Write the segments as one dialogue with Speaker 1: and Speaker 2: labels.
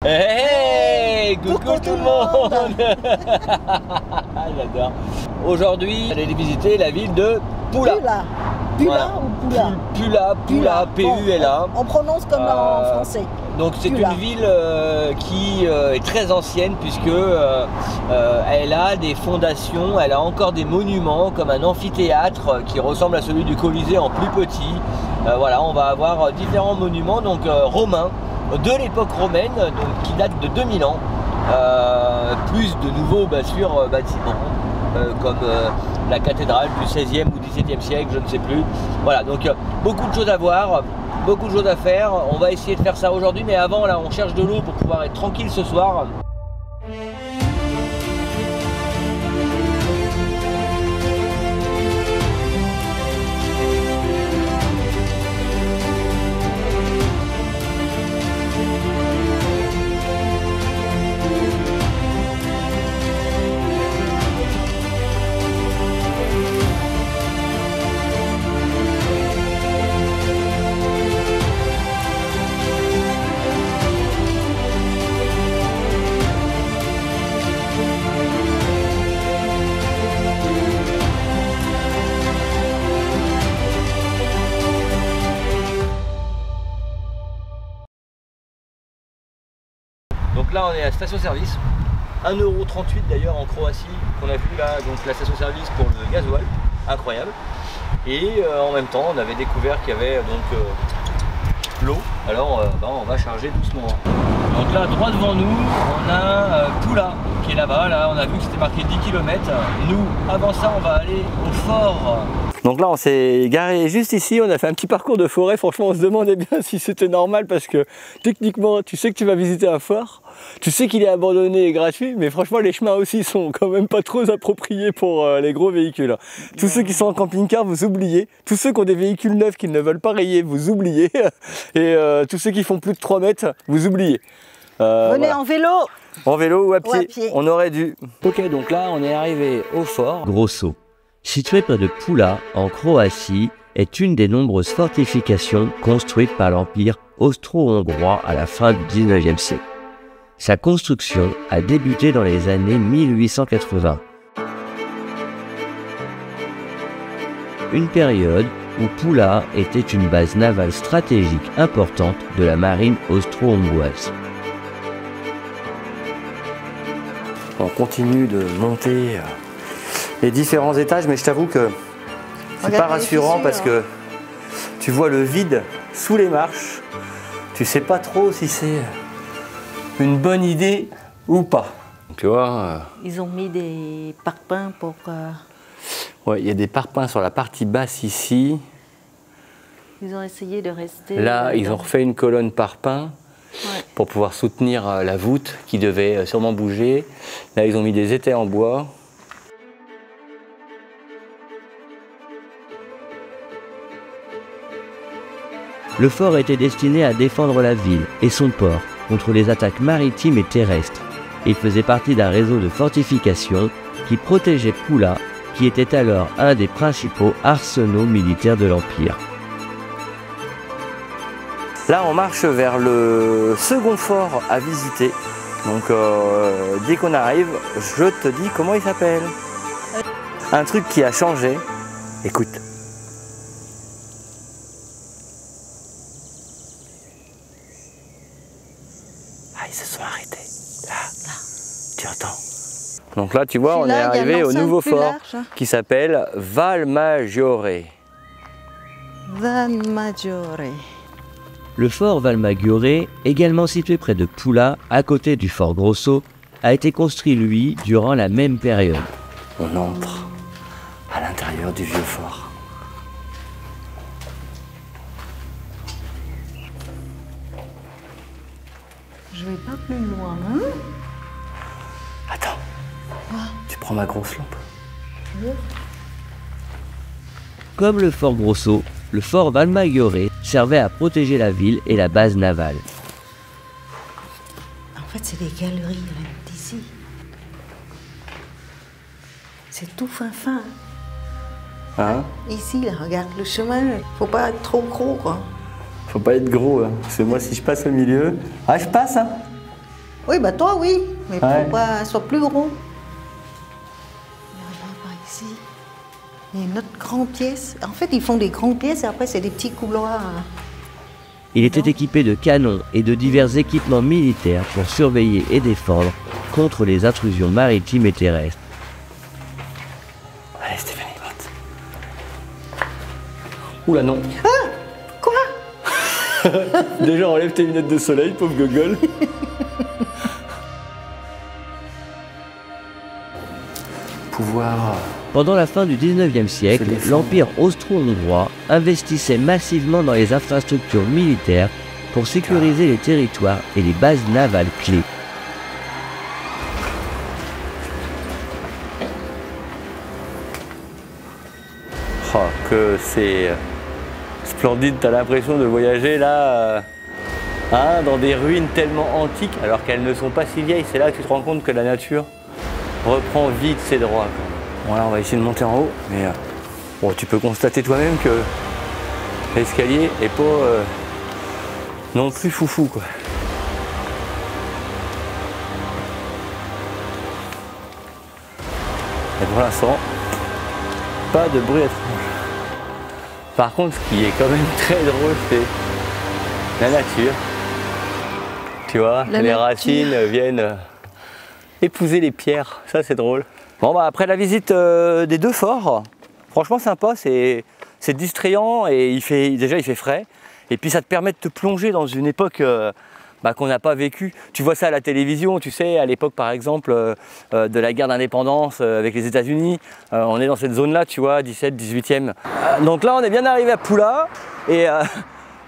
Speaker 1: Hey, coucou tout le monde. J'adore. Aujourd'hui, allez visiter la ville de Pula.
Speaker 2: Pula
Speaker 1: Voilà.
Speaker 2: ou Pula?
Speaker 1: Pula, P-U-L-A.
Speaker 2: On prononce comme en français.
Speaker 1: Donc c'est une ville qui est très ancienne puisque elle a des fondations, elle a encore des monuments comme un amphithéâtre qui ressemble à celui du Colisée en plus petit. Voilà, on va avoir différents monuments donc romains de l'époque romaine, donc qui datent de 2000 ans, plus de nouveaux bâtiments comme la cathédrale du 16e ou 17e siècle, je ne sais plus. Voilà, donc beaucoup de choses à voir, beaucoup de choses à faire. On va essayer de faire ça aujourd'hui, mais avant là on cherche de l'eau pour pouvoir être tranquille ce soir. Donc là on est à station-service, 1,38 € d'ailleurs en Croatie qu'on a vu là, donc la station-service pour le gasoil, incroyable. Et en même temps on avait découvert qu'il y avait donc l'eau, alors on va charger doucement. Donc là droit devant nous on a Pula qui est là-bas, là on a vu que c'était marqué 10 km. Nous avant ça on va aller au fort. Donc là on s'est garé juste ici, on a fait un petit parcours de forêt, franchement on se demandait bien si c'était normal parce que techniquement tu sais que tu vas visiter un fort, tu sais qu'il est abandonné et gratuit, mais franchement les chemins aussi sont quand même pas trop appropriés pour les gros véhicules. Tous ceux qui sont en camping-car vous oubliez, tous ceux qui ont des véhicules neufs qui ne veulent pas rayer vous oubliez, et tous ceux qui font plus de 3 mètres vous oubliez.
Speaker 2: Venez
Speaker 1: voilà.
Speaker 2: En vélo.
Speaker 1: En vélo ou à pied,
Speaker 2: Ou à pied.
Speaker 1: On aurait dû. Ok, donc là on est arrivé au fort
Speaker 3: Grosso, situé près de Pula, en Croatie, est une des nombreuses fortifications construites par l'Empire austro-hongrois à la fin du 19e siècle. Sa construction a débuté dans les années 1880. Une période où Pula était une base navale stratégique importante de la marine austro-hongroise.
Speaker 1: On continue de monter les différents étages, mais je t'avoue que c'est pas rassurant parce que tu vois le vide sous les marches. Tu sais pas trop si c'est une bonne idée ou pas. Tu vois
Speaker 2: Ils ont mis des parpaings pour...
Speaker 1: ouais, il y a des parpaings sur la partie basse ici.
Speaker 2: Ils ont essayé de rester...
Speaker 1: Là, ils ont refait une colonne parpaing.
Speaker 2: Ouais.
Speaker 1: Pour pouvoir soutenir la voûte qui devait sûrement bouger. Là, ils ont mis des étais en bois.
Speaker 3: Le fort était destiné à défendre la ville et son port contre les attaques maritimes et terrestres. Il faisait partie d'un réseau de fortifications qui protégeait Pula, qui était alors un des principaux arsenaux militaires de l'Empire.
Speaker 1: Là, on marche vers le second fort à visiter. Donc, dès qu'on arrive, je te dis comment il s'appelle. Un truc qui a changé. Écoute. Ah, ils se sont arrêtés. Là. Tu entends. Donc là, tu vois, on est arrivé au nouveau fort qui s'appelle Valmaggiore.
Speaker 2: Valmaggiore.
Speaker 3: Le fort Valmaggiore, également situé près de Pula, à côté du fort Grosso, a été construit, lui, durant la même période.
Speaker 1: On entre à l'intérieur du vieux fort.
Speaker 2: Je vais pas plus loin, hein?
Speaker 1: Attends, tu prends ma grosse lampe.
Speaker 3: Comme le fort Grosso, le fort Valmaggiore servait à protéger la ville et la base navale.
Speaker 2: En fait, c'est des galeries d'ici. C'est tout fin.
Speaker 1: Hein?
Speaker 2: Ici, là, regarde le chemin. Faut pas être trop gros, quoi.
Speaker 1: Faut pas être gros, hein. Parce que moi, si je passe au milieu... Ah, je passe, hein?
Speaker 2: Oui, bah toi, oui. Mais
Speaker 1: Ouais.
Speaker 2: faut pas soit plus gros. Regarde par ici. Il y a une autre grande pièce. En fait, ils font des grandes pièces et après, c'est des petits couloirs.
Speaker 3: Il était équipé de canons et de divers équipements militaires pour surveiller et défendre contre les intrusions maritimes et terrestres.
Speaker 1: Allez Stéphanie, monte. Oula non.
Speaker 2: Quoi?
Speaker 1: Déjà enlève tes lunettes de soleil, pauvre gogol. Pouvoir.
Speaker 3: Pendant la fin du 19e siècle,
Speaker 1: Se défendre.
Speaker 3: l'Empire austro-hongrois investissait massivement dans les infrastructures militaires pour sécuriser les territoires et les bases navales clés.
Speaker 1: Oh, que c'est splendide, t'as l'impression de voyager là dans des ruines tellement antiques alors qu'elles ne sont pas si vieilles. C'est là que tu te rends compte que la nature reprend vite ses droits. Quoi. Bon là on va essayer de monter en haut, mais bon, tu peux constater toi-même que l'escalier est pas non plus foufou quoi. Et pour l'instant, pas de bruit étrange. Par contre, ce qui est quand même très drôle, c'est la nature. Tu vois,
Speaker 2: La
Speaker 1: les
Speaker 2: nature.
Speaker 1: racines viennent épouser les pierres. Ça, c'est drôle. Bon, bah, après la visite des deux forts, franchement sympa, c'est distrayant et déjà il fait frais. Et puis ça te permet de te plonger dans une époque qu'on n'a pas vécue. Tu vois ça à la télévision, tu sais, à l'époque par exemple de la guerre d'indépendance avec les États-Unis. On est dans cette zone-là, tu vois, 17, 18e. Donc là, on est bien arrivé à Poula. Et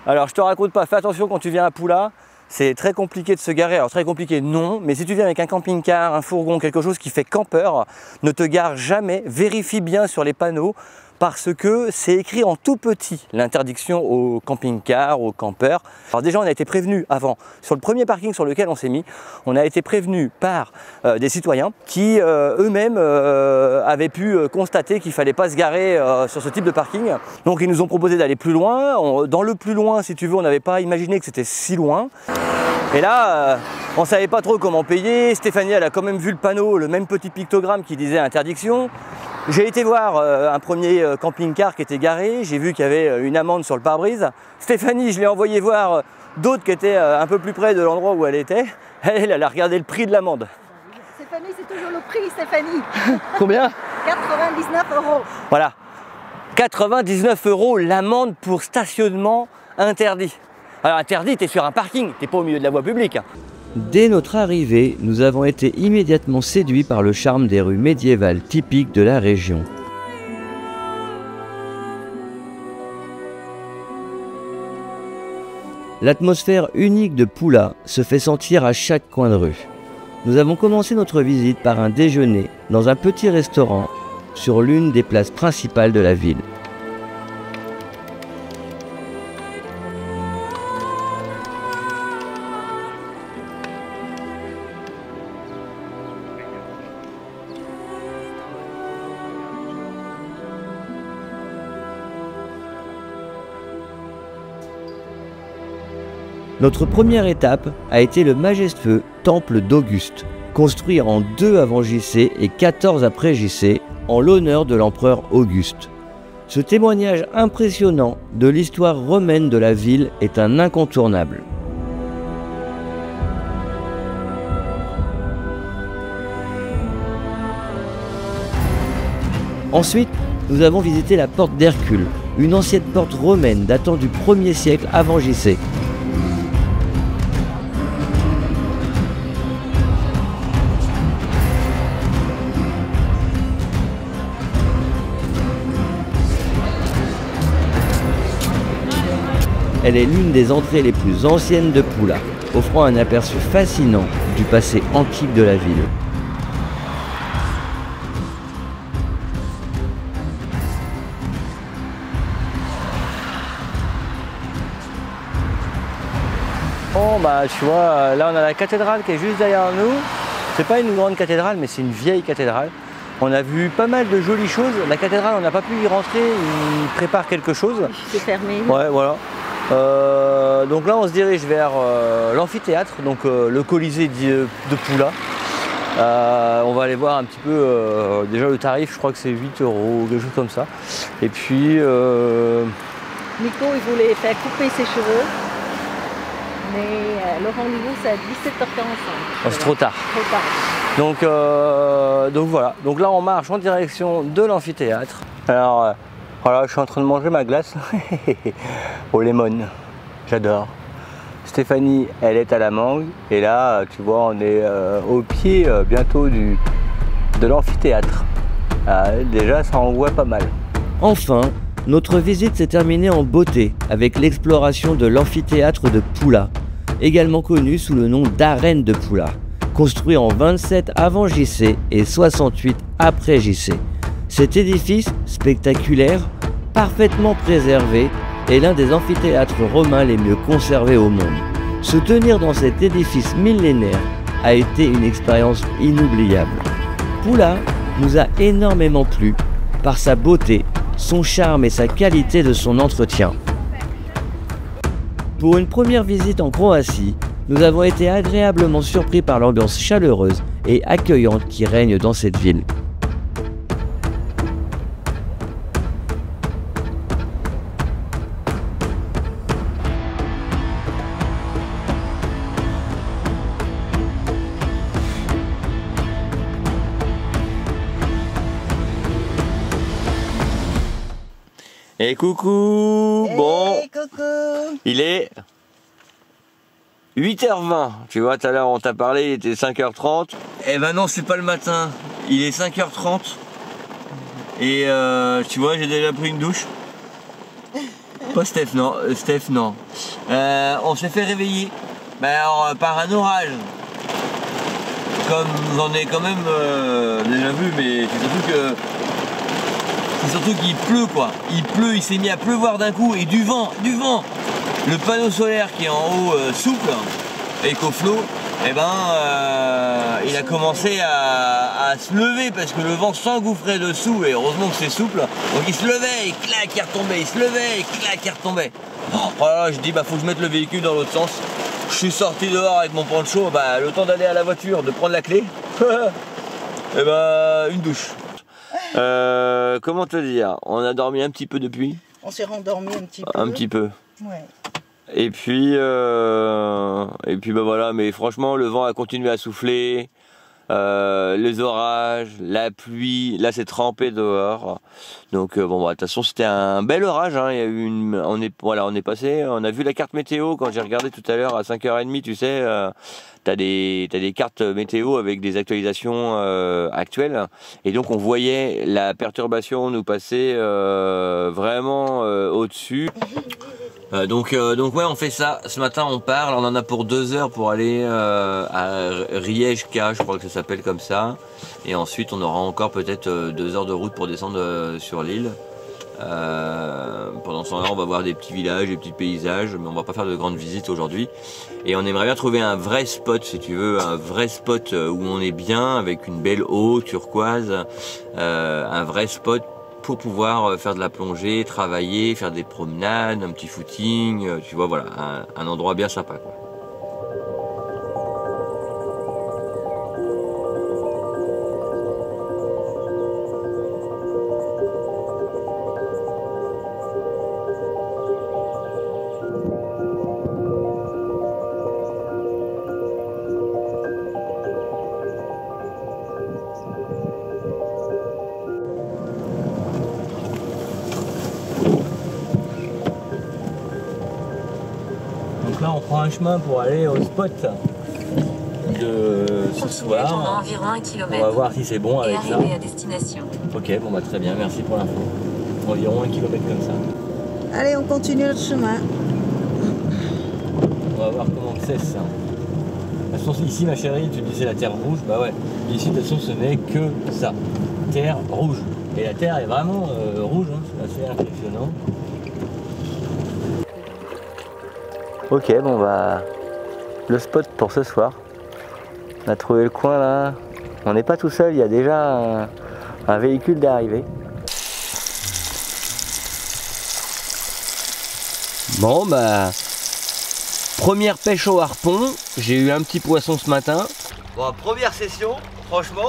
Speaker 1: alors, je te raconte pas, fais attention quand tu viens à Poula. C'est très compliqué de se garer. Alors très compliqué, non, mais si tu viens avec un camping-car, un fourgon, quelque chose qui fait campeur, ne te gare jamais, vérifie bien sur les panneaux parce que c'est écrit en tout petit l'interdiction aux camping-cars, aux campeurs. Alors déjà on a été prévenu avant, sur le premier parking sur lequel on s'est mis, on a été prévenu par des citoyens qui eux-mêmes avaient pu constater qu'il ne fallait pas se garer sur ce type de parking. Donc ils nous ont proposé d'aller plus loin. Dans le plus loin, si tu veux, on n'avait pas imaginé que c'était si loin. Et là, on ne savait pas trop comment payer. Stéphanie, elle a quand même vu le panneau, le même petit pictogramme qui disait interdiction. J'ai été voir un premier camping-car qui était garé. J'ai vu qu'il y avait une amende sur le pare-brise. Stéphanie, je l'ai envoyé voir d'autres qui étaient un peu plus près de l'endroit où elle était. Elle a regardé le prix de l'amende.
Speaker 4: Stéphanie, c'est toujours le prix, Stéphanie.
Speaker 1: Combien?
Speaker 4: 99 €.
Speaker 1: Voilà. 99 € l'amende pour stationnement interdit. Alors interdit, t'es sur un parking, t'es pas au milieu de la voie publique.
Speaker 3: Dès notre arrivée, nous avons été immédiatement séduits par le charme des rues médiévales typiques de la région. L'atmosphère unique de Poula se fait sentir à chaque coin de rue. Nous avons commencé notre visite par un déjeuner dans un petit restaurant sur l'une des places principales de la ville. Notre première étape a été le majestueux temple d'Auguste, construit en 2 avant JC et 14 après JC, en l'honneur de l'empereur Auguste. Ce témoignage impressionnant de l'histoire romaine de la ville est un incontournable. Ensuite, nous avons visité la porte d'Hercule, une ancienne porte romaine datant du 1er siècle avant JC. Elle est l'une des entrées les plus anciennes de Poula, offrant un aperçu fascinant du passé antique de la ville.
Speaker 1: Bon bah tu vois, là on a la cathédrale qui est juste derrière nous. C'est pas une grande cathédrale mais c'est une vieille cathédrale. On a vu pas mal de jolies choses. La cathédrale on n'a pas pu y rentrer, ils préparent quelque chose.
Speaker 4: C'est fermé.
Speaker 1: Ouais voilà. Donc là on se dirige vers l'amphithéâtre, donc le Colisée de Poula. On va aller voir un petit peu déjà le tarif, je crois que c'est 8 €, quelque chose comme ça. Et puis
Speaker 4: Nico, il voulait faire couper ses cheveux, mais le rendez-vous c'est à 17h45.
Speaker 1: c'est trop tard.
Speaker 4: Trop tard.
Speaker 1: Donc voilà, donc là on marche en direction de l'amphithéâtre. Alors voilà, je suis en train de manger ma glace au lemon, j'adore. Stéphanie, elle est à la mangue, et là tu vois on est au pied bientôt de l'amphithéâtre. Déjà ça en voit pas mal.
Speaker 3: Enfin, notre visite s'est terminée en beauté avec l'exploration de l'amphithéâtre de Poula, également connu sous le nom d'arène de Poula, construit en 27 avant JC et 68 après JC. Cet édifice spectaculaire, parfaitement préservé, est l'un des amphithéâtres romains les mieux conservés au monde. Se tenir dans cet édifice millénaire a été une expérience inoubliable. Poula nous a énormément plu par sa beauté, son charme et sa qualité de son entretien. Pour une première visite en Croatie, nous avons été agréablement surpris par l'ambiance chaleureuse et accueillante qui règne dans cette ville.
Speaker 1: Et coucou, bon,
Speaker 2: Coucou.
Speaker 1: il est 8h20, tu vois, tout à l'heure on t'a parlé, il était 5h30. Eh ben non, c'est pas le matin, il est 5h30. Et tu vois, j'ai déjà pris une douche. Pas Steph, non, Steph, non. On s'est fait réveiller par un orage. Comme j'en ai quand même déjà vu, mais c'est surtout qu'il pleut quoi. Il pleut, il s'est mis à pleuvoir d'un coup et du vent. Le panneau solaire qui est en haut souple, EcoFlow, eh ben il a commencé à se lever parce que le vent s'engouffrait dessous et heureusement que c'est souple. Donc il se levait et clac, il retombait, il se levait et clac, il retombait. Voilà, je dis faut que je mette le véhicule dans l'autre sens. Je suis sorti dehors avec mon poncho, le temps d'aller à la voiture, de prendre la clé. Et une douche. Comment te dire, on a dormi un petit peu depuis.
Speaker 2: On s'est rendormi un petit peu.
Speaker 1: Un petit peu.
Speaker 2: Ouais.
Speaker 1: Et puis voilà, mais franchement le vent a continué à souffler, les orages, la pluie, là c'est trempé dehors. Donc de toute façon c'était un bel orage, hein. Il y a eu on est passé, on a vu la carte météo quand j'ai regardé tout à l'heure à 5h30, tu sais, t'as des cartes météo avec des actualisations actuelles, et donc on voyait la perturbation nous passer vraiment au-dessus. Donc ouais, on fait ça. Ce matin on part, on en a pour 2 heures pour aller à Rijeka, je crois que ça s'appelle comme ça. Et ensuite on aura encore peut-être 2 heures de route pour descendre sur l'île. Pendant ce temps-là on va voir des petits villages, des petits paysages, mais on va pas faire de grandes visites aujourd'hui. Et on aimerait bien trouver un vrai spot, si tu veux, un vrai spot où on est bien, avec une belle eau turquoise, un vrai spot pour pouvoir faire de la plongée, travailler, faire des promenades, un petit footing, tu vois, voilà, un endroit bien sympa, quoi. Donc là on prend un chemin pour aller au spot de ce soir.
Speaker 5: Environ 1 km.
Speaker 1: On va voir si c'est bon
Speaker 5: et
Speaker 1: avec ça.
Speaker 5: arriver à destination.
Speaker 1: Ok, très bien, merci pour l'info. Environ 1 km comme ça.
Speaker 2: Allez, on continue notre chemin.
Speaker 1: On va voir comment c'est ça. De toute façon, ici ma chérie, tu disais la terre rouge, bah ouais. Ici de toute façon ce n'est que ça. Terre rouge. Et la terre est vraiment rouge, hein. C'est assez impressionnant. Ok, le spot pour ce soir. On a trouvé le coin là. On n'est pas tout seul, il y a déjà un véhicule d'arrivée. Bon bah, première pêche au harpon, j'ai eu un petit poisson ce matin. Bon, première session, franchement,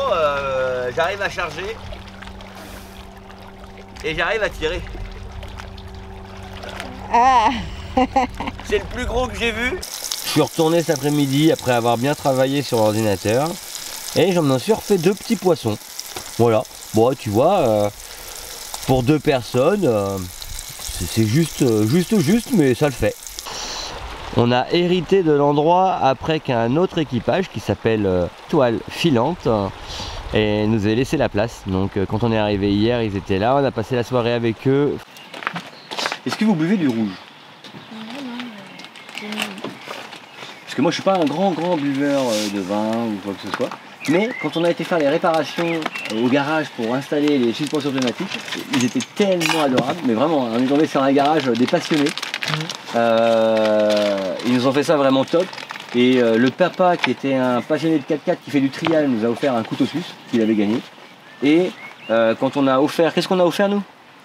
Speaker 1: j'arrive à charger et j'arrive à tirer.
Speaker 2: Ah.
Speaker 1: C'est le plus gros que j'ai vu. Je suis retourné cet après-midi après avoir bien travaillé sur l'ordinateur et j'en ai refait 2 petits poissons. Voilà, bon tu vois, pour 2 personnes, c'est juste, mais ça le fait. On a hérité de l'endroit après qu'un autre équipage qui s'appelle Toile Filante et nous a laissé la place. Donc quand on est arrivé hier, ils étaient là, on a passé la soirée avec eux. Est-ce que vous buvez du rouge? Parce que moi je suis pas un grand buveur de vin ou quoi que ce soit. Mais quand on a été faire les réparations au garage pour installer les suspensions pneumatiques, ils étaient tellement adorables, mais vraiment, on est tombé sur un garage des passionnés. Ils nous ont fait ça vraiment top. Et le papa qui était un passionné de 4x4 qui fait du trial nous a offert un couteau suisse qu'il avait gagné. Et quand on a offert, qu'est-ce qu'on a offert nous?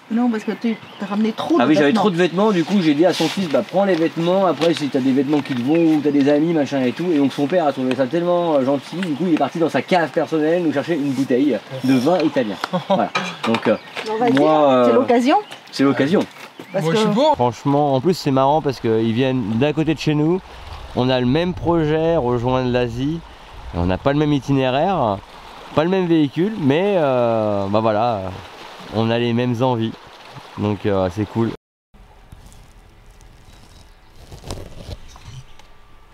Speaker 2: Non, parce que tu as ramené trop de
Speaker 1: vêtements. Ah oui, j'avais
Speaker 2: vêtements.
Speaker 1: trop de vêtements, du coup j'ai dit à son fils, bah prends les vêtements, après si t'as des vêtements qui te vont ou t'as des amis, machin et tout. Et donc son père a trouvé ça tellement gentil, du coup il est parti dans sa cave personnelle nous chercher une bouteille de vin italien. Voilà. Donc moi...
Speaker 2: C'est l'occasion.
Speaker 1: C'est l'occasion.
Speaker 2: Moi je suis beau.
Speaker 1: Franchement, en plus c'est marrant parce qu'ils viennent d'à côté de chez nous. On a le même projet, rejoindre l'Asie. On n'a pas le même itinéraire, pas le même véhicule, mais bah voilà, on a les mêmes envies. Donc c'est cool.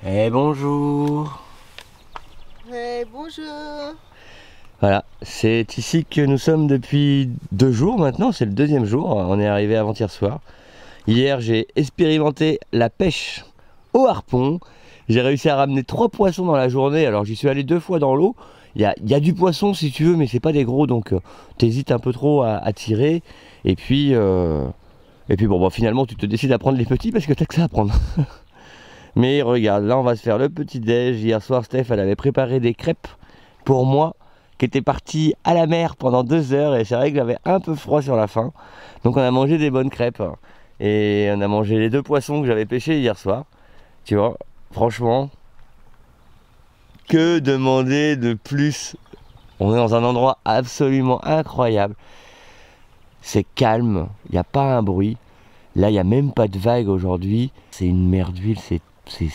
Speaker 1: Eh bonjour.
Speaker 2: Hey, bonjour.
Speaker 1: Voilà, c'est ici que nous sommes depuis 2 jours maintenant, c'est le 2e jour, on est arrivé avant-hier soir. Hier j'ai expérimenté la pêche au harpon, j'ai réussi à ramener 3 poissons dans la journée, alors j'y suis allé 2 fois dans l'eau. Il y a du poisson si tu veux, mais c'est pas des gros, donc t'hésites un peu trop à tirer. Et puis bon, bah, finalement tu te décides à prendre les petits parce que t'as que ça à prendre. Mais regarde, là on va se faire le petit déj. Hier soir Steph elle avait préparé des crêpes pour moi qui était parti à la mer pendant 2 heures et c'est vrai que j'avais un peu froid sur la fin. Donc on a mangé des bonnes crêpes et on a mangé les 2 poissons que j'avais pêchés hier soir. Tu vois, franchement, que demander de plus? On est dans un endroit absolument incroyable. C'est calme, il n'y a pas un bruit. Là, il n'y a même pas de vagues aujourd'hui. C'est une mer d'huile, c'est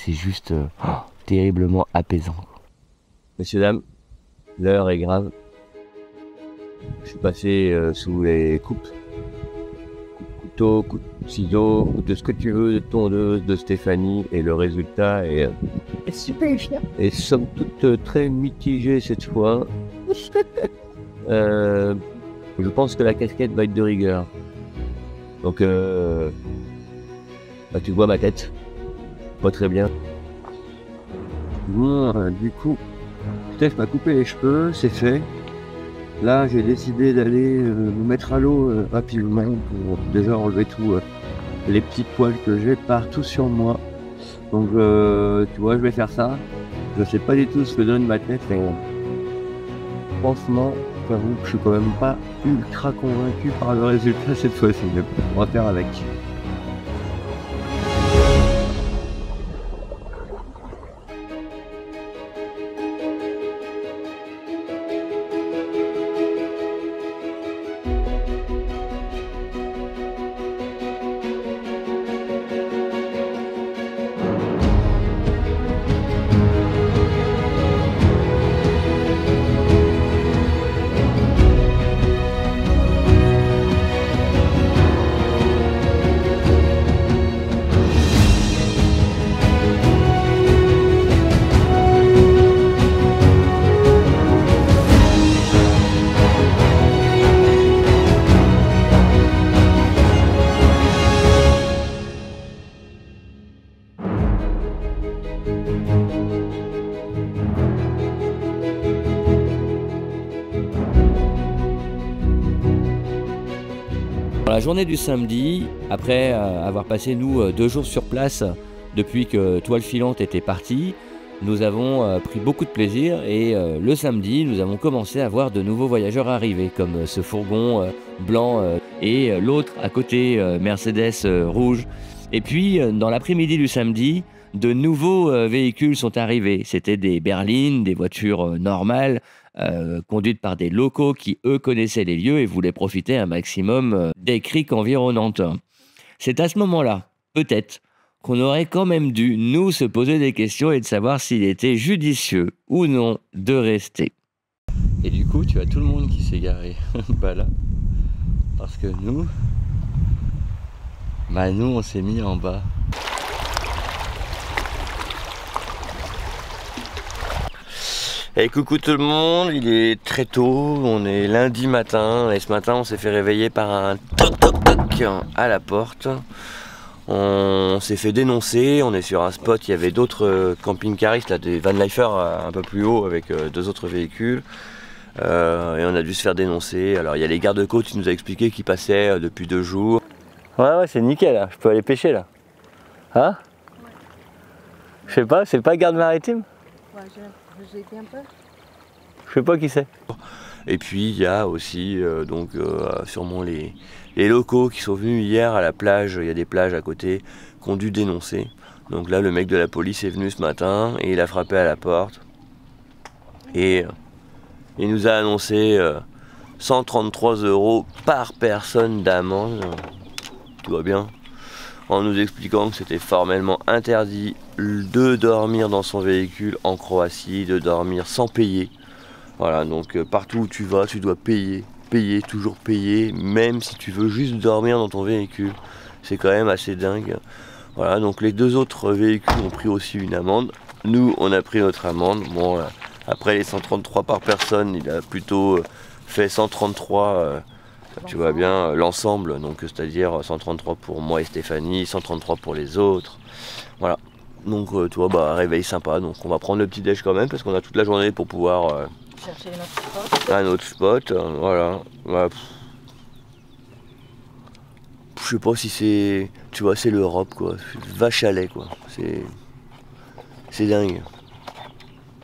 Speaker 1: juste terriblement apaisant. Messieurs, dames, l'heure est grave. Je suis passé sous les coupes. Couteau, coup de ciseaux, de ce que tu veux, de tondeuse, de Stéphanie. Et le résultat est super fier. Et somme toute très mitigé cette fois. Je pense que la casquette va être de rigueur. Donc, bah, tu vois ma tête. Pas très bien. Bon, du coup, Steph m'a coupé les cheveux, c'est fait. Là, j'ai décidé d'aller me mettre à l'eau rapidement pour déjà enlever tous les petits poils que j'ai partout sur moi. Donc, tu vois, je vais faire ça. Je sais pas du tout ce que donne ma tête, mais franchement, j'avoue que je suis quand même pas ultra convaincu par le résultat cette fois-ci, mais on va faire avec. La journée du samedi, après avoir passé nous 2 jours sur place depuis que Toile Filante était partie, nous avons pris beaucoup de plaisir et le samedi nous avons commencé à voir de nouveaux voyageurs arriver comme ce fourgon blanc et l'autre à côté Mercedes rouge
Speaker 3: Et puis, dans l'après-midi du samedi, de nouveaux véhicules sont arrivés. C'était des berlines, des voitures normales, conduites par des locaux qui, eux, connaissaient les lieux et voulaient profiter un maximum des criques environnantes. C'est à ce moment-là, peut-être, qu'on aurait quand même dû, nous, se poser des questions et de savoir s'il était judicieux ou non de rester. Et du coup, tu as tout le monde qui s'est garé là. Parce que nous, on s'est mis en bas. Et coucou tout le monde, il est très tôt, on est lundi matin et ce matin on s'est fait réveiller par un toc toc toc à la porte. On s'est fait dénoncer, on est sur un spot, il y avait d'autres camping-caristes, là, des vanlifers un peu plus haut avec 2 autres véhicules. Et on a dû se faire dénoncer. Alors il y a les gardes-côtes qui nous a expliqué qu'ils passaient depuis 2 jours. Ouais c'est nickel là, je peux aller pêcher là. Hein? Je sais pas, c'est pas garde maritime?
Speaker 2: Ouais, j'ai été un peu.
Speaker 3: Je sais pas qui c'est. Et puis il y a aussi sûrement les locaux qui sont venus hier à la plage, il y a des plages à côté, qui ont dû dénoncer. Donc là le mec de la police est venu ce matin et il a frappé à la porte. Et il nous a annoncé 133 € par personne d'amende. Tout va bien. En nous expliquant que c'était formellement interdit de dormir dans son véhicule en Croatie, de dormir sans payer. Voilà, donc partout où tu vas, tu dois payer, toujours payer, même si tu veux juste dormir dans ton véhicule. C'est quand même assez dingue. Voilà, donc les 2 autres véhicules ont pris aussi une amende. Nous, on a pris notre amende. Bon, après les 133 par personne, il a plutôt fait 133, tu vois bien, l'ensemble. Donc c'est-à-dire 133 pour moi et Stéphanie, 133 pour les autres. Voilà. Donc tu vois, réveil sympa. Donc on va prendre le petit déj quand même parce qu'on a toute la journée pour pouvoir
Speaker 4: Chercher notre spot.
Speaker 3: un autre spot. Voilà. Ouais. Je sais pas si c'est, tu vois, c'est l'Europe quoi. Vache à lait quoi. C'est dingue.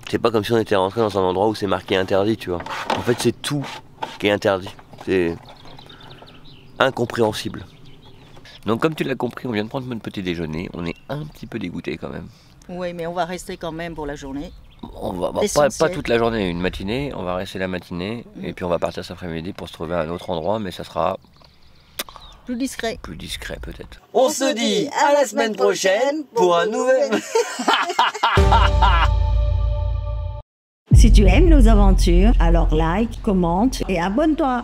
Speaker 3: C'est pas comme si on était rentré dans un endroit où c'est marqué interdit, tu vois. En fait, c'est tout qui est interdit. C'est incompréhensible. Donc comme tu l'as compris, on vient de prendre notre petit déjeuner. On est un petit peu dégoûté quand même.
Speaker 2: Oui, mais on va rester quand même pour la journée.
Speaker 3: On va pas toute la journée, une matinée. On va rester la matinée et puis on va partir cet après-midi pour se trouver à un autre endroit, mais ça sera
Speaker 2: Plus discret.
Speaker 3: plus discret peut-être.
Speaker 1: On se dit à la semaine prochaine pour un nouvel...
Speaker 4: Si tu aimes nos aventures, alors like, commente et abonne-toi.